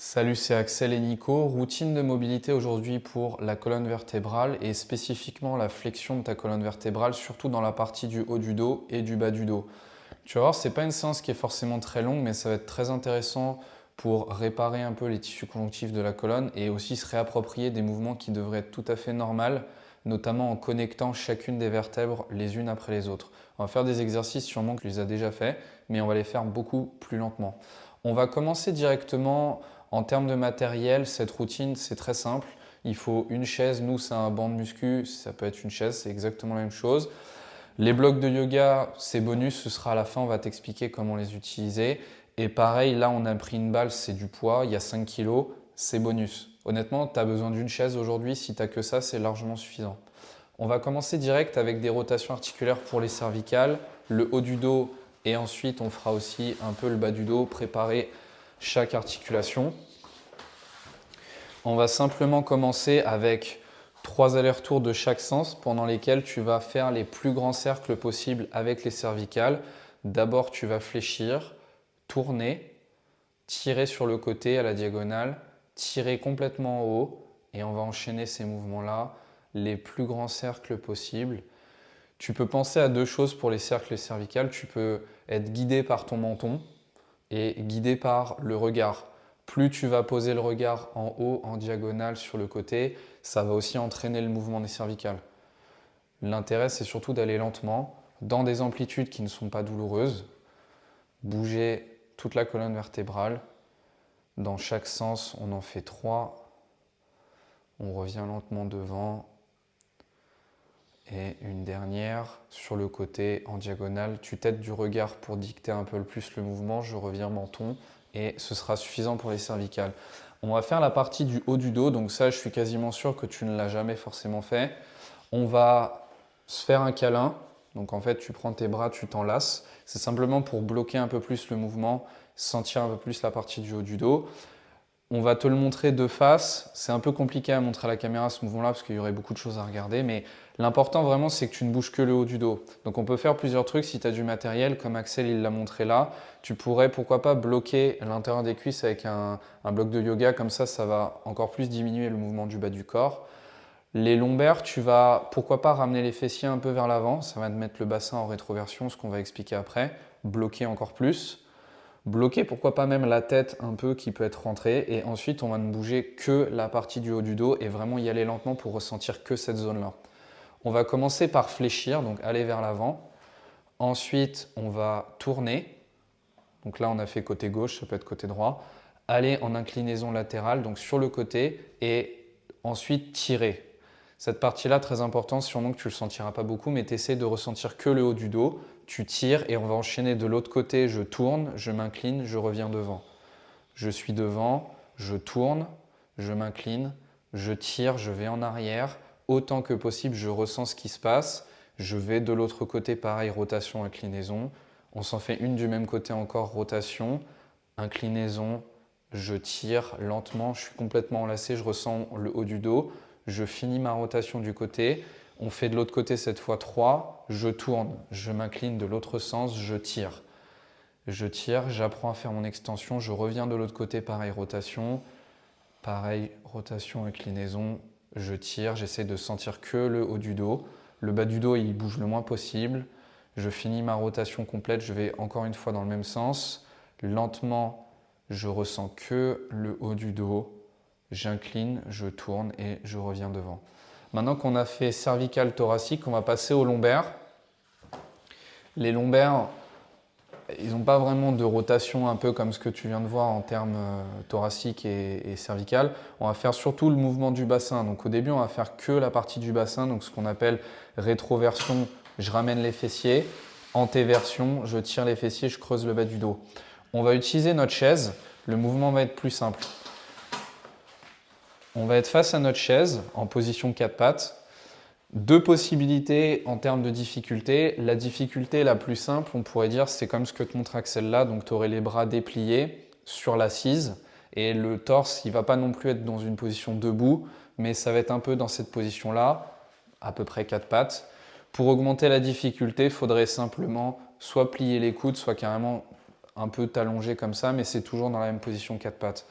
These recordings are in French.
Salut, c'est Axel et Nico. Routine de mobilité aujourd'hui pour la colonne vertébrale et spécifiquement la flexion de ta colonne vertébrale, surtout dans la partie du haut du dos et du bas du dos. Tu vas voir, c'est pas une séance qui est forcément très longue, mais ça va être très intéressant pour réparer un peu les tissus conjonctifs de la colonne et aussi se réapproprier des mouvements qui devraient être tout à fait normaux, notamment en connectant chacune des vertèbres les unes après les autres. On va faire des exercices sûrement que tu les as déjà fait, mais on va les faire beaucoup plus lentement. On va commencer directement en termes de matériel. Cette routine, c'est très simple. Il faut une chaise. Nous, c'est un banc de muscu. Ça peut être une chaise, c'est exactement la même chose. Les blocs de yoga, c'est bonus. Ce sera à la fin. On va t'expliquer comment les utiliser. Et pareil, là, on a pris une balle, c'est du poids. Il y a 5 kilos, c'est bonus. Honnêtement, tu as besoin d'une chaise aujourd'hui. Si tu n'as que ça, c'est largement suffisant. On va commencer direct avec des rotations articulaires pour les cervicales, le haut du dos et ensuite on fera aussi un peu le bas du dos, préparer chaque articulation. On va simplement commencer avec 3 allers-retours de chaque sens pendant lesquels tu vas faire les plus grands cercles possibles avec les cervicales. D'abord, tu vas fléchir, tourner, tirer sur le côté à la diagonale, tirer complètement en haut et on va enchaîner ces mouvements-là, les plus grands cercles possibles. Tu peux penser à deux choses pour les cercles cervicales. Tu peux être guidé par ton menton et guidé par le regard. Plus tu vas poser le regard en haut, en diagonale sur le côté, ça va aussi entraîner le mouvement des cervicales. L'intérêt, c'est surtout d'aller lentement, dans des amplitudes qui ne sont pas douloureuses, bouger toute la colonne vertébrale. Dans chaque sens, on en fait 3. On revient lentement devant. Et une dernière sur le côté en diagonale. Tu t'aides du regard pour dicter un peu plus le mouvement. Je reviens menton et ce sera suffisant pour les cervicales. On va faire la partie du haut du dos. Donc ça, je suis quasiment sûr que tu ne l'as jamais forcément fait. On va se faire un câlin. Donc en fait, tu prends tes bras, tu t'enlaces. C'est simplement pour bloquer un peu plus le mouvement, sentir un peu plus la partie du haut du dos. On va te le montrer de face. C'est un peu compliqué à montrer à la caméra ce mouvement-là parce qu'il y aurait beaucoup de choses à regarder. Mais l'important vraiment, c'est que tu ne bouges que le haut du dos. Donc on peut faire plusieurs trucs si tu as du matériel. Comme Axel il l'a montré là, tu pourrais pourquoi pas bloquer l'intérieur des cuisses avec un bloc de yoga. Comme ça va encore plus diminuer le mouvement du bas du corps. Les lombaires, tu vas pourquoi pas ramener les fessiers un peu vers l'avant. Ça va te mettre le bassin en rétroversion, ce qu'on va expliquer après. Bloquer encore plus. Bloquer pourquoi pas même la tête un peu qui peut être rentrée et ensuite on va ne bouger que la partie du haut du dos et vraiment y aller lentement pour ressentir que cette zone-là. On va commencer par fléchir, donc aller vers l'avant. Ensuite, on va tourner. Donc là, on a fait côté gauche, ça peut être côté droit. Aller en inclinaison latérale, donc sur le côté et ensuite tirer. Cette partie-là, très importante, sûrement que tu ne le sentiras pas beaucoup, mais tu essaies de ressentir que le haut du dos. Tu tires et on va enchaîner de l'autre côté. Je tourne, je m'incline, je reviens devant. Je suis devant, je tourne, je m'incline, je tire, je vais en arrière. Autant que possible, je ressens ce qui se passe. Je vais de l'autre côté, pareil, rotation, inclinaison. On s'en fait une du même côté encore, rotation, inclinaison. Je tire lentement, je suis complètement enlacé, je ressens le haut du dos. Je finis ma rotation du côté. On fait de l'autre côté cette fois 3. Je tourne, je m'incline de l'autre sens, je tire. Je tire, j'apprends à faire mon extension, je reviens de l'autre côté, pareil, rotation, inclinaison, je tire, j'essaie de sentir que le haut du dos. Le bas du dos, il bouge le moins possible. Je finis ma rotation complète, je vais encore une fois dans le même sens. Lentement, je ressens que le haut du dos. J'incline, je tourne et je reviens devant. Maintenant qu'on a fait cervical, thoracique, on va passer aux lombaires. Les lombaires, ils n'ont pas vraiment de rotation un peu comme ce que tu viens de voir en termes thoraciques et cervical. On va faire surtout le mouvement du bassin. Donc au début, on va faire que la partie du bassin, donc ce qu'on appelle rétroversion, je ramène les fessiers. Antéversion, je tire les fessiers, je creuse le bas du dos. On va utiliser notre chaise. Le mouvement va être plus simple. On va être face à notre chaise en position 4 pattes. Deux possibilités en termes de difficulté. La difficulté la plus simple, on pourrait dire, c'est comme ce que te montre Axel là. Donc tu aurais les bras dépliés sur l'assise et le torse, il ne va pas non plus être dans une position debout, mais ça va être un peu dans cette position-là, à peu près 4 pattes. Pour augmenter la difficulté, il faudrait simplement soit plier les coudes, soit carrément un peu t'allonger comme ça, mais c'est toujours dans la même position 4 pattes.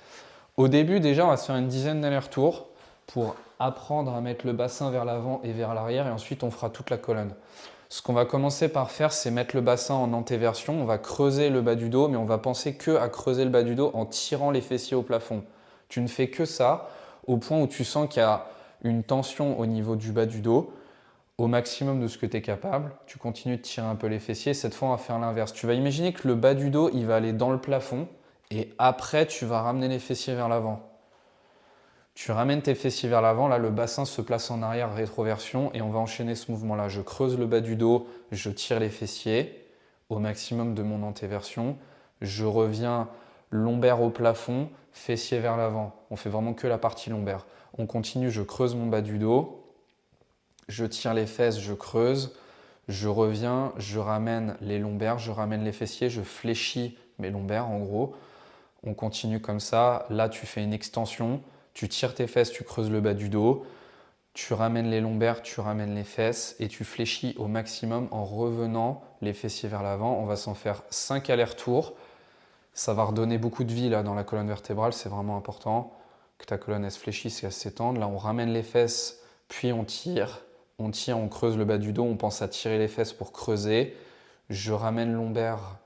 Au début, déjà, on va se faire une dizaine d'allers-retours pour apprendre à mettre le bassin vers l'avant et vers l'arrière, et ensuite on fera toute la colonne. Ce qu'on va commencer par faire, c'est mettre le bassin en antéversion. On va creuser le bas du dos, mais on va penser que à creuser le bas du dos en tirant les fessiers au plafond. Tu ne fais que ça au point où tu sens qu'il y a une tension au niveau du bas du dos, au maximum de ce que tu es capable. Tu continues de tirer un peu les fessiers. Cette fois, on va faire l'inverse. Tu vas imaginer que le bas du dos, il va aller dans le plafond et après, tu vas ramener les fessiers vers l'avant. Tu ramènes tes fessiers vers l'avant, là le bassin se place en arrière, rétroversion, et on va enchaîner ce mouvement-là. Je creuse le bas du dos, je tire les fessiers au maximum de mon antéversion. Je reviens lombaire au plafond, fessiers vers l'avant. On fait vraiment que la partie lombaire. On continue, je creuse mon bas du dos, je tire les fesses, je creuse, je reviens, je ramène les lombaires, je ramène les fessiers, je fléchis mes lombaires en gros. On continue comme ça. Là, tu fais une extension. Tu tires tes fesses, tu creuses le bas du dos, tu ramènes les lombaires, tu ramènes les fesses et tu fléchis au maximum en revenant les fessiers vers l'avant. On va s'en faire 5 allers-retours. Ça va redonner beaucoup de vie là, dans la colonne vertébrale, c'est vraiment important que ta colonne elle se fléchisse et elle s'étende. Là, on ramène les fesses, puis on tire, on creuse le bas du dos, on pense à tirer les fesses pour creuser. Je ramène lombaire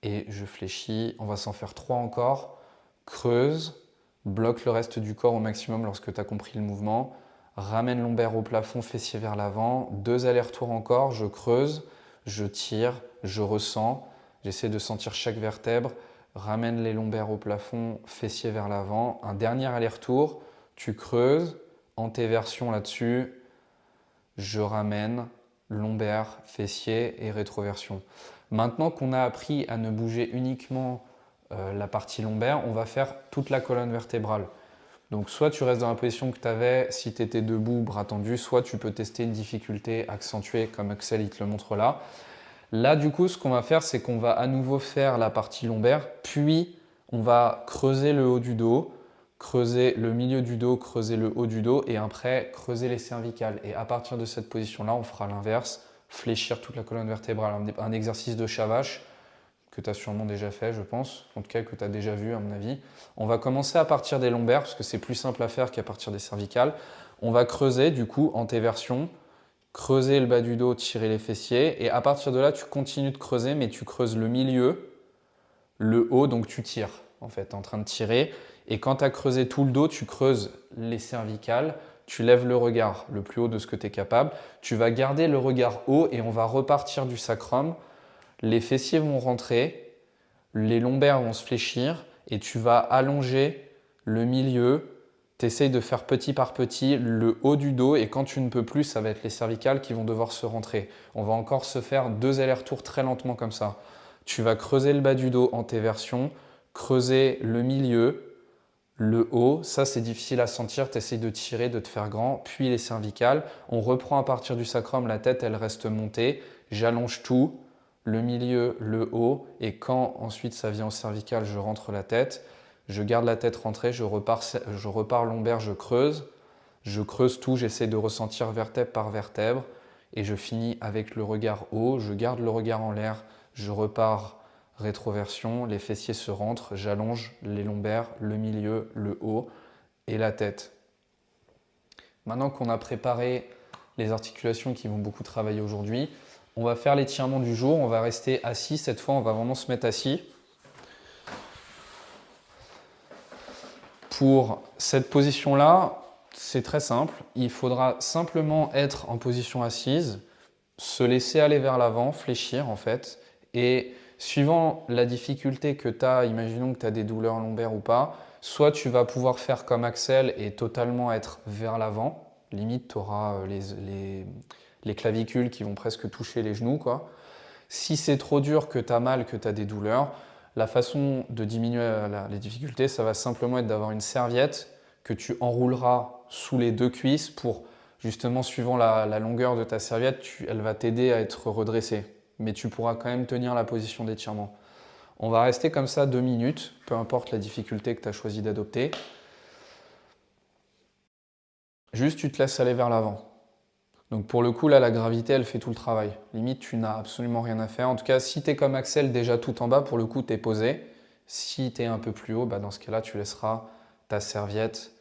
et je fléchis. On va s'en faire 3 encore. Creuse. Bloque le reste du corps au maximum lorsque tu as compris le mouvement. Ramène lombaire au plafond, fessier vers l'avant. 2 allers-retours encore, je creuse, je tire, je ressens. J'essaie de sentir chaque vertèbre. Ramène les lombaires au plafond, fessier vers l'avant. Un dernier aller-retour, tu creuses, antéversion là-dessus. Je ramène lombaire, fessier et rétroversion. Maintenant qu'on a appris à ne bouger uniquement la partie lombaire, on va faire toute la colonne vertébrale. Donc soit tu restes dans la position que tu avais si tu étais debout, bras tendus, soit tu peux tester une difficulté accentuée comme Axel il te le montre là. Là du coup ce qu'on va faire c'est qu'on va à nouveau faire la partie lombaire, puis on va creuser le haut du dos, creuser le milieu du dos, creuser le haut du dos et après creuser les cervicales. Et à partir de cette position là on fera l'inverse, fléchir toute la colonne vertébrale, un exercice de Shavash que tu as sûrement déjà fait, je pense, en tout cas que tu as déjà vu à mon avis. On va commencer à partir des lombaires parce que c'est plus simple à faire qu'à partir des cervicales. On va creuser du coup antéversion, creuser le bas du dos, tirer les fessiers et à partir de là tu continues de creuser mais tu creuses le milieu, le haut, donc tu tires en fait, en train de tirer. Et quand tu as creusé tout le dos, tu creuses les cervicales, tu lèves le regard le plus haut de ce que tu es capable. Tu vas garder le regard haut et on va repartir du sacrum. Les fessiers vont rentrer, les lombaires vont se fléchir et tu vas allonger le milieu. Tu essayes de faire petit par petit le haut du dos et quand tu ne peux plus, ça va être les cervicales qui vont devoir se rentrer. On va encore se faire 2 allers-retours très lentement comme ça. Tu vas creuser le bas du dos en antéversion, creuser le milieu, le haut. Ça, c'est difficile à sentir. Tu essayes de tirer, de te faire grand. Puis les cervicales. On reprend à partir du sacrum. La tête, elle reste montée. J'allonge tout. Le milieu, le haut, et quand ensuite ça vient au cervical, je rentre la tête, je garde la tête rentrée, je repars lombaire, je creuse tout, j'essaie de ressentir vertèbre par vertèbre, et je finis avec le regard haut, je garde le regard en l'air, je repars rétroversion, les fessiers se rentrent, j'allonge les lombaires, le milieu, le haut et la tête. Maintenant qu'on a préparé les articulations qui vont beaucoup travailler aujourd'hui, on va faire l'étirement du jour, on va rester assis. Cette fois, on va vraiment se mettre assis. Pour cette position-là, c'est très simple. Il faudra simplement être en position assise, se laisser aller vers l'avant, fléchir en fait. Et suivant la difficulté que tu as, imaginons que tu as des douleurs lombaires ou pas, soit tu vas pouvoir faire comme Axel et totalement être vers l'avant. Limite, tu auras les clavicules qui vont presque toucher les genoux, quoi. Si c'est trop dur, que tu as mal, que tu as des douleurs, la façon de diminuer les difficultés, ça va simplement être d'avoir une serviette que tu enrouleras sous les 2 cuisses pour, justement, suivant la longueur de ta serviette, elle va t'aider à être redressée. Mais tu pourras quand même tenir la position d'étirement. On va rester comme ça 2 minutes, peu importe la difficulté que tu as choisi d'adopter. Juste, tu te laisses aller vers l'avant. Donc pour le coup, là, la gravité, elle fait tout le travail. Limite, tu n'as absolument rien à faire. En tout cas, si tu es comme Axel, déjà tout en bas, pour le coup, tu es posé. Si tu es un peu plus haut, dans ce cas-là, tu laisseras ta serviette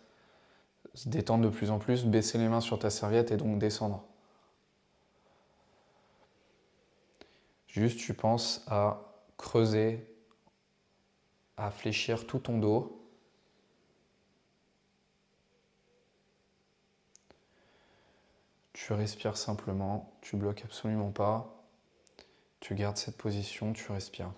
se détendre de plus en plus, baisser les mains sur ta serviette et donc descendre. Juste, tu penses à creuser, à fléchir tout ton dos. Tu respires simplement, tu bloques absolument pas. Tu gardes cette position, tu respires.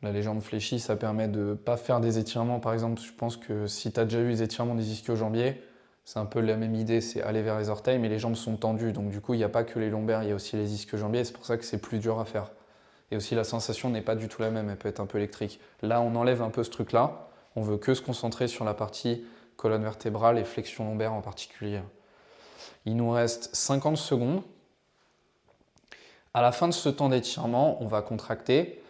Là, les jambes fléchies, ça permet de ne pas faire des étirements. Par exemple, je pense que si tu as déjà eu les étirements des ischio-jambiers, c'est un peu la même idée, c'est aller vers les orteils, mais les jambes sont tendues. Donc du coup, il n'y a pas que les lombaires, il y a aussi les ischio-jambiers. C'est pour ça que c'est plus dur à faire. Et aussi, la sensation n'est pas du tout la même, elle peut être un peu électrique. Là, on enlève un peu ce truc-là. On veut que se concentrer sur la partie colonne vertébrale et flexion lombaire en particulier. Il nous reste 50 secondes. À la fin de ce temps d'étirement, on va contracter.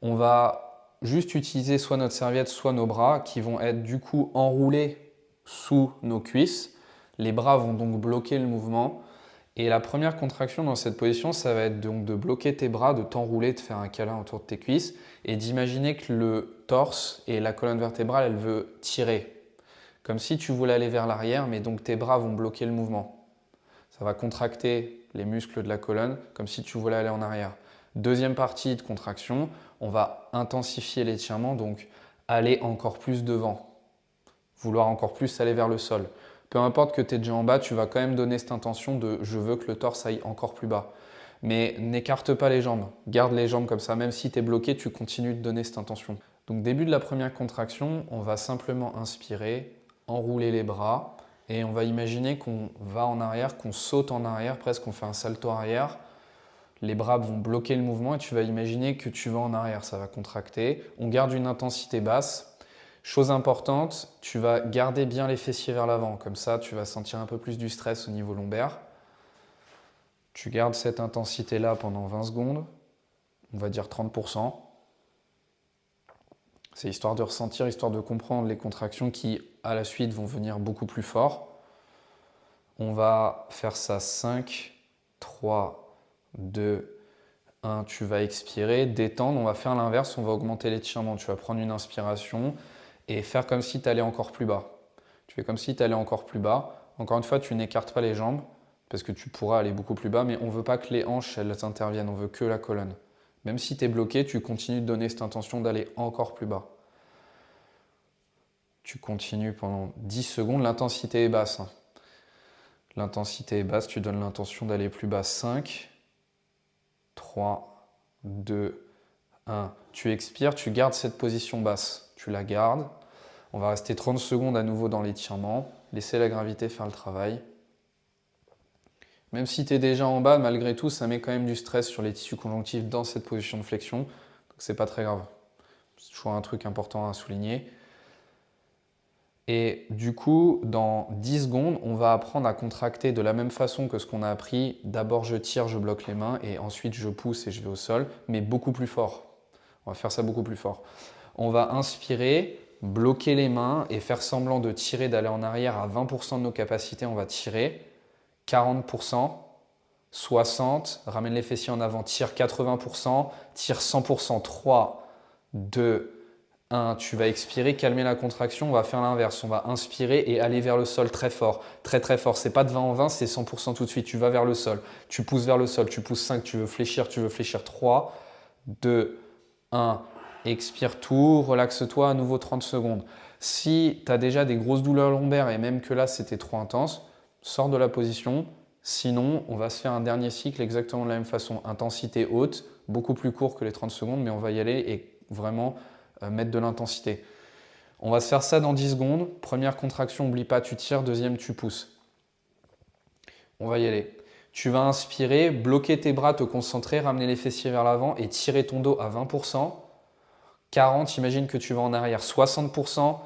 On va juste utiliser soit notre serviette, soit nos bras qui vont être du coup enroulés sous nos cuisses. Les bras vont donc bloquer le mouvement. Et la première contraction dans cette position, ça va être donc de bloquer tes bras, de t'enrouler, de faire un câlin autour de tes cuisses et d'imaginer que le torse et la colonne vertébrale, elle veut tirer. Comme si tu voulais aller vers l'arrière, mais donc tes bras vont bloquer le mouvement. Ça va contracter les muscles de la colonne comme si tu voulais aller en arrière. Deuxième partie de contraction, on va intensifier l'étirement, donc aller encore plus devant, vouloir encore plus aller vers le sol. Peu importe que tu es déjà en bas, tu vas quand même donner cette intention de « je veux que le torse aille encore plus bas ». Mais n'écarte pas les jambes, garde les jambes comme ça, même si tu es bloqué, tu continues de donner cette intention. Donc début de la première contraction, on va simplement inspirer, enrouler les bras et on va imaginer qu'on va en arrière, qu'on saute en arrière, presque qu'on fait un salto arrière. Les bras vont bloquer le mouvement et tu vas imaginer que tu vas en arrière, ça va contracter. On garde une intensité basse. Chose importante, tu vas garder bien les fessiers vers l'avant, comme ça tu vas sentir un peu plus du stress au niveau lombaire. Tu gardes cette intensité-là pendant 20 secondes, on va dire 30%. C'est histoire de ressentir, histoire de comprendre les contractions qui, à la suite, vont venir beaucoup plus fort. On va faire ça 5, 3, 2, 1. Tu vas expirer, détendre. On va faire l'inverse, on va augmenter l'étirement. Tu vas prendre une inspiration et faire comme si tu allais encore plus bas. Tu fais comme si tu allais encore plus bas. Encore une fois, tu n'écartes pas les jambes parce que tu pourras aller beaucoup plus bas, mais on ne veut pas que les hanches elles interviennent, on veut que la colonne. Même si tu es bloqué, tu continues de donner cette intention d'aller encore plus bas. Tu continues pendant 10 secondes, l'intensité est basse. L'intensité est basse, tu donnes l'intention d'aller plus bas. 5, 3, 2, 1. Tu expires, tu gardes cette position basse. Tu la gardes. On va rester 30 secondes à nouveau dans l'étirement. Laisser la gravité faire le travail. Même si tu es déjà en bas, malgré tout, ça met quand même du stress sur les tissus conjonctifs dans cette position de flexion. Donc c'est pas très grave. C'est toujours un truc important à souligner. Et du coup, dans 10 secondes, on va apprendre à contracter de la même façon que ce qu'on a appris. D'abord, je tire, je bloque les mains et ensuite, je pousse et je vais au sol, mais beaucoup plus fort. On va faire ça beaucoup plus fort. On va inspirer, bloquer les mains et faire semblant de tirer, d'aller en arrière à 20% de nos capacités. On va tirer 40%, 60%, ramène les fessiers en avant, tire 80%, tire 100%, 3, 2, 1, tu vas expirer, calmer la contraction, on va faire l'inverse. On va inspirer et aller vers le sol très fort, très très fort. C'est pas de 20 en 20, c'est 100% tout de suite. Tu vas vers le sol, tu pousses vers le sol, tu pousses 5, tu veux fléchir 3, 2, 1. Expire tout, relaxe-toi à nouveau 30 secondes. Si tu as déjà des grosses douleurs lombaires et même que là c'était trop intense, sors de la position. Sinon, on va se faire un dernier cycle exactement de la même façon. Intensité haute, beaucoup plus court que les 30 secondes, mais on va y aller et vraiment mettre de l'intensité. On va se faire ça dans 10 secondes. Première contraction, n'oublie pas, tu tires. Deuxième, tu pousses. On va y aller. Tu vas inspirer, bloquer tes bras, te concentrer, ramener les fessiers vers l'avant et tirer ton dos à 20%. 40, imagine que tu vas en arrière. 60%,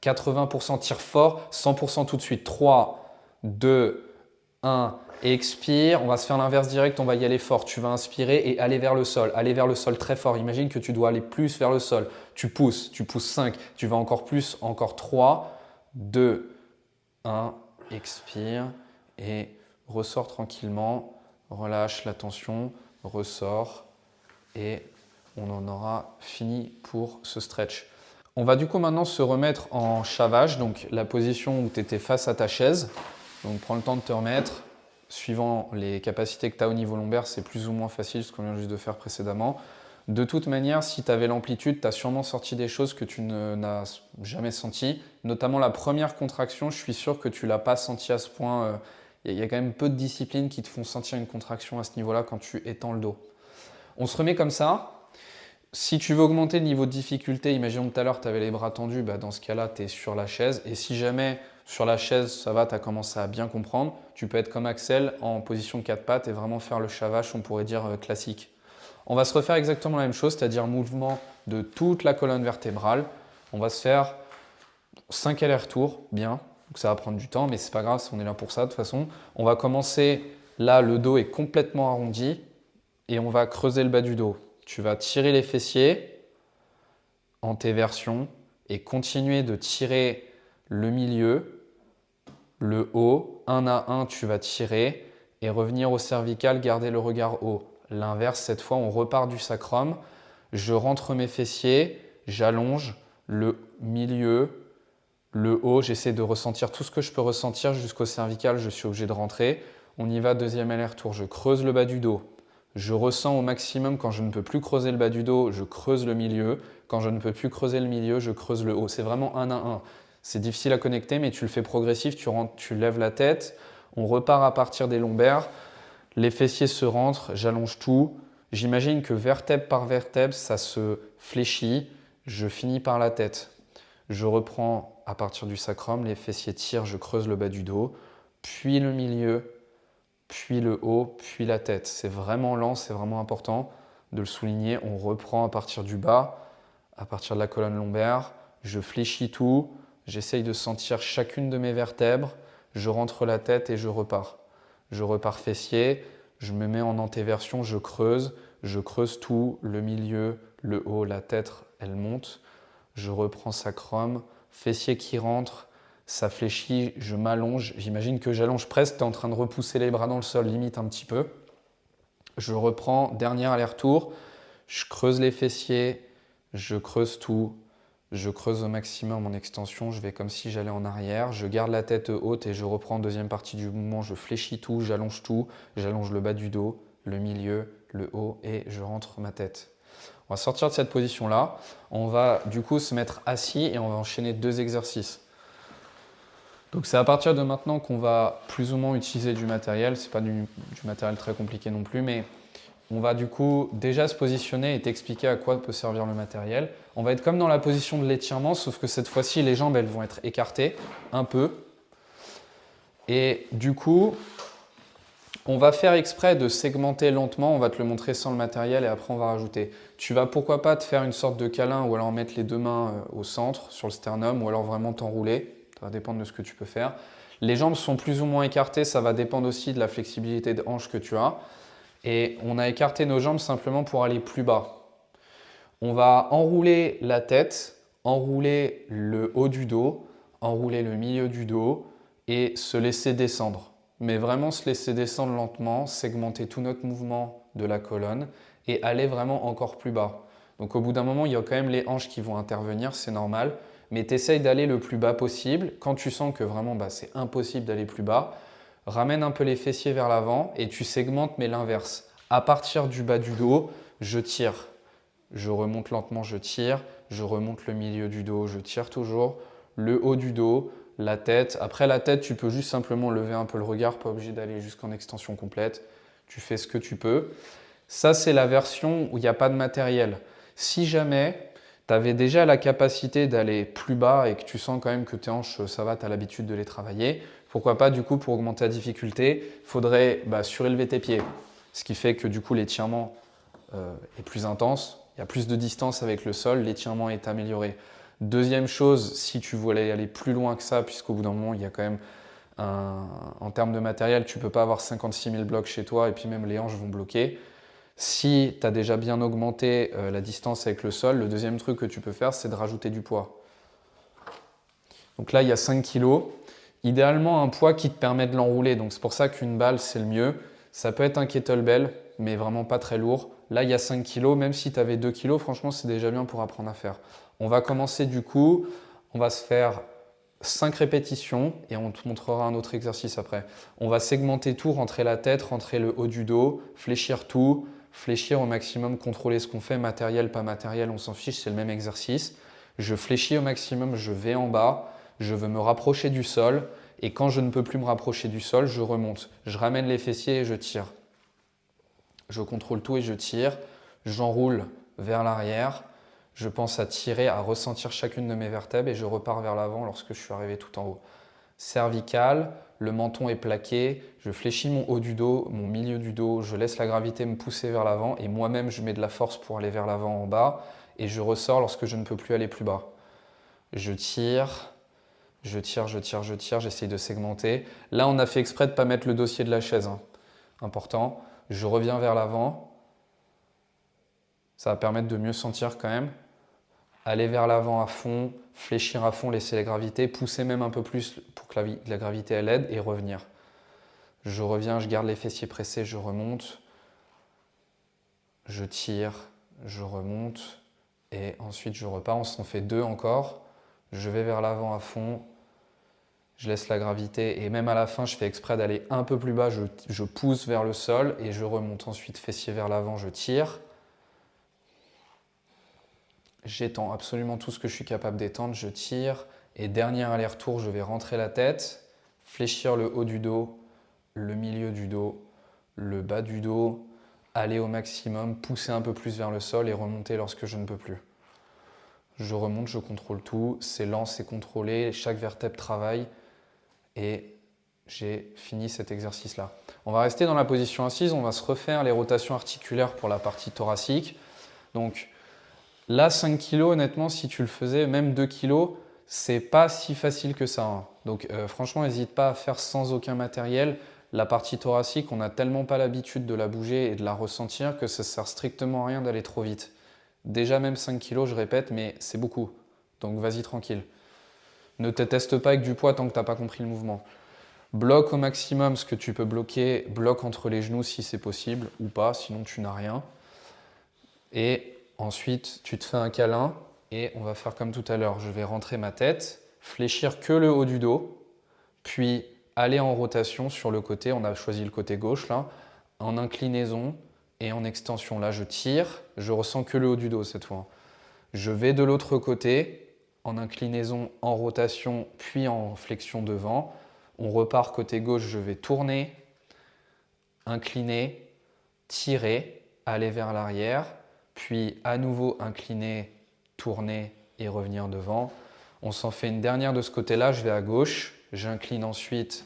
80%, tire fort. 100% tout de suite. 3, 2, 1. Expire, on va se faire l'inverse direct, on va y aller fort. Tu vas inspirer et aller vers le sol très fort. Imagine que tu dois aller plus vers le sol. Tu pousses 5, tu vas encore plus, encore 3, 2, 1. Expire et ressors tranquillement. Relâche la tension, ressors. et on en aura fini pour ce stretch. On va du coup maintenant se remettre en chavage, donc la position où tu étais face à ta chaise. Donc prends le temps de te remettre. Suivant les capacités que tu as au niveau lombaire, c'est plus ou moins facile ce qu'on vient juste de faire précédemment. De toute manière, si tu avais l'amplitude, tu as sûrement sorti des choses que tu n'as jamais senties. Notamment la première contraction, je suis sûr que tu ne l'as pas senti à ce point. Il y a quand même peu de disciplines qui te font sentir une contraction à ce niveau-là quand tu étends le dos. On se remet comme ça. Si tu veux augmenter le niveau de difficulté, imaginons que tout à l'heure tu avais les bras tendus, dans ce cas-là, tu es sur la chaise. Et si jamais sur la chaise, ça va, tu as commencé à bien comprendre, tu peux être comme Axel en position 4 pattes et vraiment faire le chavage, on pourrait dire classique. On va se refaire exactement la même chose, c'est-à-dire mouvement de toute la colonne vertébrale. On va se faire 5 allers-retours, bien. Donc ça va prendre du temps, mais c'est pas grave, on est là pour ça de toute façon. On va commencer, là le dos est complètement arrondi et on va creuser le bas du dos. Tu vas tirer les fessiers, antéversion, et continuer de tirer le milieu, le haut. Un à un, tu vas tirer et revenir au cervical, garder le regard haut. L'inverse, cette fois, on repart du sacrum. Je rentre mes fessiers, j'allonge le milieu, le haut. J'essaie de ressentir tout ce que je peux ressentir jusqu'au cervical. Je suis obligé de rentrer. On y va, deuxième aller-retour. Je creuse le bas du dos. Je ressens au maximum quand je ne peux plus creuser le bas du dos, je creuse le milieu. Quand je ne peux plus creuser le milieu, je creuse le haut. C'est vraiment un à un. C'est difficile à connecter, mais tu le fais progressif. Tu lèves la tête. On repart à partir des lombaires. Les fessiers se rentrent, j'allonge tout. J'imagine que vertèbre par vertèbre, ça se fléchit. Je finis par la tête. Je reprends à partir du sacrum. Les fessiers tirent, je creuse le bas du dos. Puis le milieu, puis le haut, puis la tête. C'est vraiment lent, c'est vraiment important de le souligner. On reprend à partir du bas, à partir de la colonne lombaire. Je fléchis tout, j'essaye de sentir chacune de mes vertèbres. Je rentre la tête et je repars. Je repars fessier, je me mets en antéversion, je creuse tout, le milieu, le haut, la tête, elle monte. Je reprends sacrum, fessier qui rentre, ça fléchit, je m'allonge. J'imagine que j'allonge presque, tu es en train de repousser les bras dans le sol, limite un petit peu. Je reprends, dernier aller-retour. Je creuse les fessiers, je creuse tout. Je creuse au maximum en extension, je vais comme si j'allais en arrière. Je garde la tête haute et je reprends deuxième partie du mouvement. Je fléchis tout, j'allonge le bas du dos, le milieu, le haut et je rentre ma tête. On va sortir de cette position-là. On va du coup se mettre assis et on va enchaîner 2 exercices. Donc c'est à partir de maintenant qu'on va plus ou moins utiliser du matériel. Ce n'est pas du matériel très compliqué non plus, mais on va du coup déjà se positionner et t'expliquer à quoi peut servir le matériel. On va être comme dans la position de l'étirement, sauf que cette fois-ci, les jambes elles vont être écartées un peu. Et du coup, on va faire exprès de segmenter lentement. On va te le montrer sans le matériel et après on va rajouter. Tu vas pourquoi pas te faire une sorte de câlin ou alors mettre les 2 mains au centre, sur le sternum, ou alors vraiment t'enrouler. Ça va dépendre de ce que tu peux faire. Les jambes sont plus ou moins écartées, ça va dépendre aussi de la flexibilité de hanche que tu as. Et on a écarté nos jambes simplement pour aller plus bas. On va enrouler la tête, enrouler le haut du dos, enrouler le milieu du dos et se laisser descendre. Mais vraiment se laisser descendre lentement, segmenter tout notre mouvement de la colonne et aller vraiment encore plus bas. Donc au bout d'un moment, il y a quand même les hanches qui vont intervenir, c'est normal. Mais tu essayes d'aller le plus bas possible. Quand tu sens que vraiment c'est impossible d'aller plus bas, ramène un peu les fessiers vers l'avant et tu segmentes mais l'inverse. À partir du bas du dos, je tire. Je remonte lentement, je tire. Je remonte le milieu du dos, je tire toujours. Le haut du dos, la tête. Après la tête, tu peux juste simplement lever un peu le regard, pas obligé d'aller jusqu'en extension complète. Tu fais ce que tu peux. Ça, c'est la version où il n'y a pas de matériel. Si jamais tu avais déjà la capacité d'aller plus bas et que tu sens quand même que tes hanches, ça va, tu as l'habitude de les travailler, pourquoi pas, du coup, pour augmenter la difficulté, il faudrait surélever tes pieds. Ce qui fait que du coup, l'étirement est plus intense, il y a plus de distance avec le sol, l'étirement est amélioré. Deuxième chose, si tu voulais aller plus loin que ça, puisqu'au bout d'un moment, il y a quand même en termes de matériel, tu ne peux pas avoir 56 000 blocs chez toi et puis même les hanches vont bloquer. Si tu as déjà bien augmenté la distance avec le sol, le deuxième truc que tu peux faire, c'est de rajouter du poids. Donc là, il y a 5 kg. Idéalement, un poids qui te permet de l'enrouler. Donc c'est pour ça qu'une balle, c'est le mieux. Ça peut être un kettlebell. mais vraiment pas très lourd. Là, il y a 5 kg, même si tu avais 2 kg, franchement, c'est déjà bien pour apprendre à faire. On va commencer du coup, on va se faire 5 répétitions et on te montrera un autre exercice après. On va segmenter tout, rentrer la tête, rentrer le haut du dos, fléchir tout, fléchir au maximum, contrôler ce qu'on fait, matériel, pas matériel, on s'en fiche, c'est le même exercice. Je fléchis au maximum, je vais en bas, je veux me rapprocher du sol et quand je ne peux plus me rapprocher du sol, je remonte. Je ramène les fessiers et je tire. Je contrôle tout et je tire. J'enroule vers l'arrière. Je pense à tirer, à ressentir chacune de mes vertèbres et je repars vers l'avant lorsque je suis arrivé tout en haut. Cervical, le menton est plaqué, je fléchis mon haut du dos, mon milieu du dos, je laisse la gravité me pousser vers l'avant et moi-même je mets de la force pour aller vers l'avant en bas et je ressors lorsque je ne peux plus aller plus bas. Je tire, je tire, je tire, je tire, j'essaye de segmenter. Là, on a fait exprès de ne pas mettre le dossier de la chaise, hein. Important. Je reviens vers l'avant. Ça va permettre de mieux sentir quand même. Aller vers l'avant à fond, fléchir à fond, laisser la gravité, pousser même un peu plus pour que la gravité elle aide et revenir. Je reviens, je garde les fessiers pressés, je remonte. Je tire, je remonte et ensuite je repars. On s'en fait 2 encore. Je vais vers l'avant à fond. Je laisse la gravité et même à la fin, je fais exprès d'aller un peu plus bas. Je pousse vers le sol et je remonte ensuite fessier vers l'avant, je tire. J'étends absolument tout ce que je suis capable d'étendre, je tire et dernier aller-retour, je vais rentrer la tête, fléchir le haut du dos, le milieu du dos, le bas du dos, aller au maximum, pousser un peu plus vers le sol et remonter lorsque je ne peux plus. Je remonte, je contrôle tout, c'est lent, c'est contrôlé, chaque vertèbre travaille et j'ai fini cet exercice-là. On va rester dans la position assise, on va se refaire les rotations articulaires pour la partie thoracique. Donc, là, 5 kg, honnêtement, si tu le faisais, même 2 kg, c'est pas si facile que ça, hein. Donc franchement, n'hésite pas à faire sans aucun matériel. La partie thoracique, on n'a tellement pas l'habitude de la bouger et de la ressentir que ça sert strictement à rien d'aller trop vite. Déjà même 5 kg, je répète, mais c'est beaucoup. Donc vas-y tranquille. Ne te teste pas avec du poids tant que tu n'as pas compris le mouvement. Bloque au maximum ce que tu peux bloquer. Bloque entre les genoux si c'est possible ou pas, sinon tu n'as rien. Et ensuite, tu te fais un câlin et on va faire comme tout à l'heure. Je vais rentrer ma tête, fléchir que le haut du dos, puis aller en rotation sur le côté. On a choisi le côté gauche là, en inclinaison et en extension. Là, je tire, je ressens que le haut du dos cette fois. Je vais de l'autre côté, en inclinaison, en rotation, puis en flexion devant. On repart côté gauche, je vais tourner, incliner, tirer, aller vers l'arrière, puis à nouveau incliner, tourner et revenir devant. On s'en fait une dernière de ce côté-là, je vais à gauche, j'incline ensuite,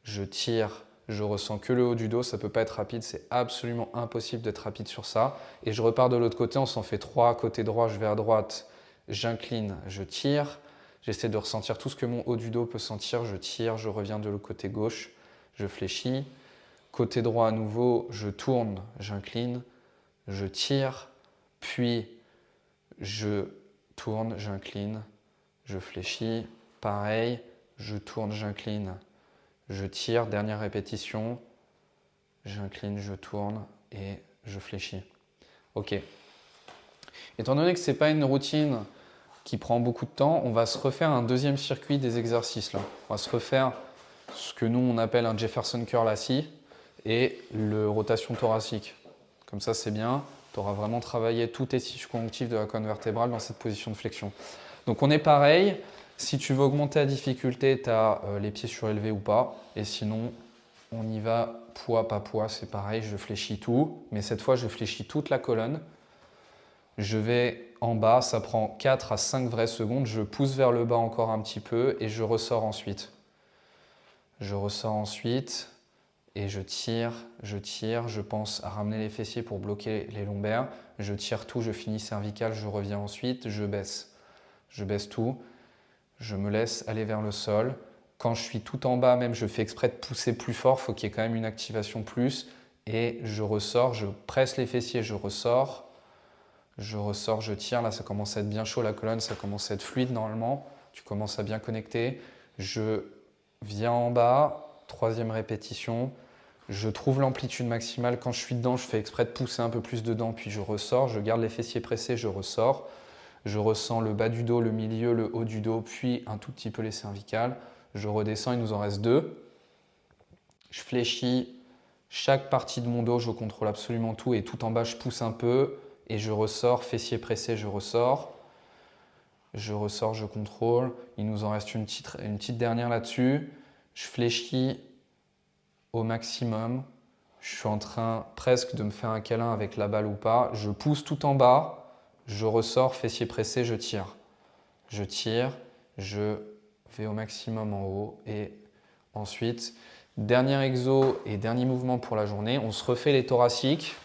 je tire, je ressens que le haut du dos, ça ne peut pas être rapide, c'est absolument impossible d'être rapide sur ça. Et je repars de l'autre côté, on s'en fait 3, côté droit, je vais à droite, j'incline, je tire, j'essaie de ressentir tout ce que mon haut du dos peut sentir, je tire, je reviens de l'autre côté gauche, je fléchis. Côté droit à nouveau, je tourne, j'incline, je tire, puis je tourne, j'incline, je fléchis. Pareil, je tourne, j'incline, je tire. Dernière répétition, j'incline, je tourne et je fléchis. Ok. Étant donné que ce n'est pas une routine qui prend beaucoup de temps, on va se refaire un deuxième circuit des exercices là. On va se refaire ce que nous on appelle un Jefferson curl assis et le rotation thoracique. Comme ça, c'est bien. Tu auras vraiment travaillé tous tes tissus conjonctifs de la colonne vertébrale dans cette position de flexion. Donc, on est pareil. Si tu veux augmenter la difficulté, tu as les pieds surélevés ou pas. Et sinon, on y va poids, pas poids. C'est pareil, je fléchis tout. Mais cette fois, je fléchis toute la colonne. Je vais en bas. Ça prend 4 à 5 vraies secondes. Je pousse vers le bas encore un petit peu et je ressors ensuite. Je ressors ensuite. Et je tire, je pense à ramener les fessiers pour bloquer les lombaires. Je tire tout, je finis cervical, je reviens ensuite, je baisse. Je baisse tout, je me laisse aller vers le sol. Quand je suis tout en bas même, je fais exprès de pousser plus fort, il faut qu'il y ait quand même une activation plus. Et je ressors, je presse les fessiers, je ressors, je tire. Là, ça commence à être bien chaud, la colonne, ça commence à être fluide normalement. Tu commences à bien connecter. Je viens en bas, troisième répétition. Je trouve l'amplitude maximale. Quand je suis dedans, je fais exprès de pousser un peu plus dedans, puis je ressors. Je garde les fessiers pressés, je ressors. Je ressens le bas du dos, le milieu, le haut du dos, puis un tout petit peu les cervicales. Je redescends, il nous en reste 2. Je fléchis chaque partie de mon dos, je contrôle absolument tout. Et tout en bas, je pousse un peu et je ressors. Fessiers pressés, je ressors. Je ressors, je contrôle. Il nous en reste une petite dernière là-dessus. Je fléchis au maximum. Je suis en train presque de me faire un câlin avec la balle ou pas. Je pousse tout en bas. Je ressors, fessiers pressés, je tire. Je tire, je vais au maximum en haut. Et ensuite, dernier exo et dernier mouvement pour la journée. On se refait les thoraciques.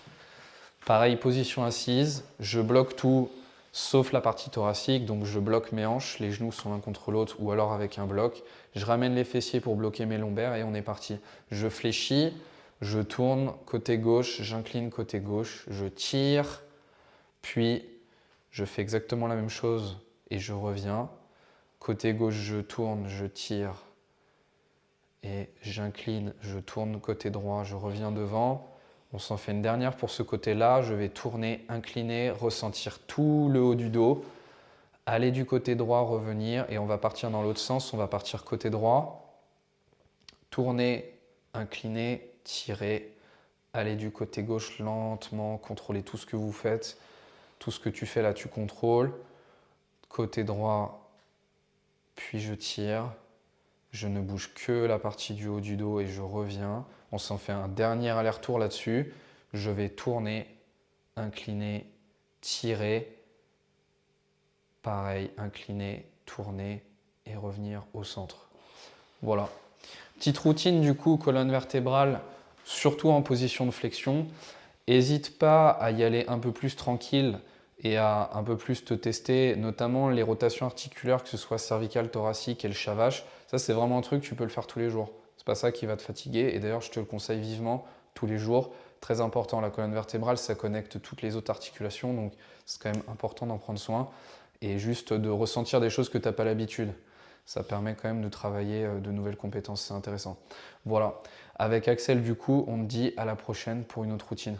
Pareil, position assise. Je bloque tout sauf la partie thoracique. Donc je bloque mes hanches. Les genoux sont l'un contre l'autre ou alors avec un bloc. Je ramène les fessiers pour bloquer mes lombaires et on est parti. Je fléchis, je tourne côté gauche, j'incline côté gauche, je tire, puis je fais exactement la même chose et je reviens. Côté gauche, je tourne, je tire et j'incline, je tourne côté droit, je reviens devant. On s'en fait une dernière pour ce côté-là. Je vais tourner, incliner, ressentir tout le haut du dos. Aller du côté droit, revenir et on va partir dans l'autre sens. On va partir côté droit, tourner, incliner, tirer, aller du côté gauche lentement, contrôler tout ce que vous faites. Tout ce que tu fais là, tu contrôles. Côté droit, puis je tire. Je ne bouge que la partie du haut du dos et je reviens. On s'en fait un dernier aller-retour là-dessus. Je vais tourner, incliner, tirer. Pareil, incliner, tourner et revenir au centre. Voilà. Petite routine du coup, colonne vertébrale, surtout en position de flexion. N'hésite pas à y aller un peu plus tranquille et à un peu plus te tester, notamment les rotations articulaires, que ce soit cervicale, thoracique et le chavage. Ça, c'est vraiment un truc, tu peux le faire tous les jours. C'est pas ça qui va te fatiguer. Et d'ailleurs, je te le conseille vivement tous les jours. Très important, la colonne vertébrale, ça connecte toutes les autres articulations. Donc, c'est quand même important d'en prendre soin. Et juste de ressentir des choses que tu n'as pas l'habitude. Ça permet quand même de travailler de nouvelles compétences. C'est intéressant. Voilà. Avec Axel, du coup, on te dit à la prochaine pour une autre routine.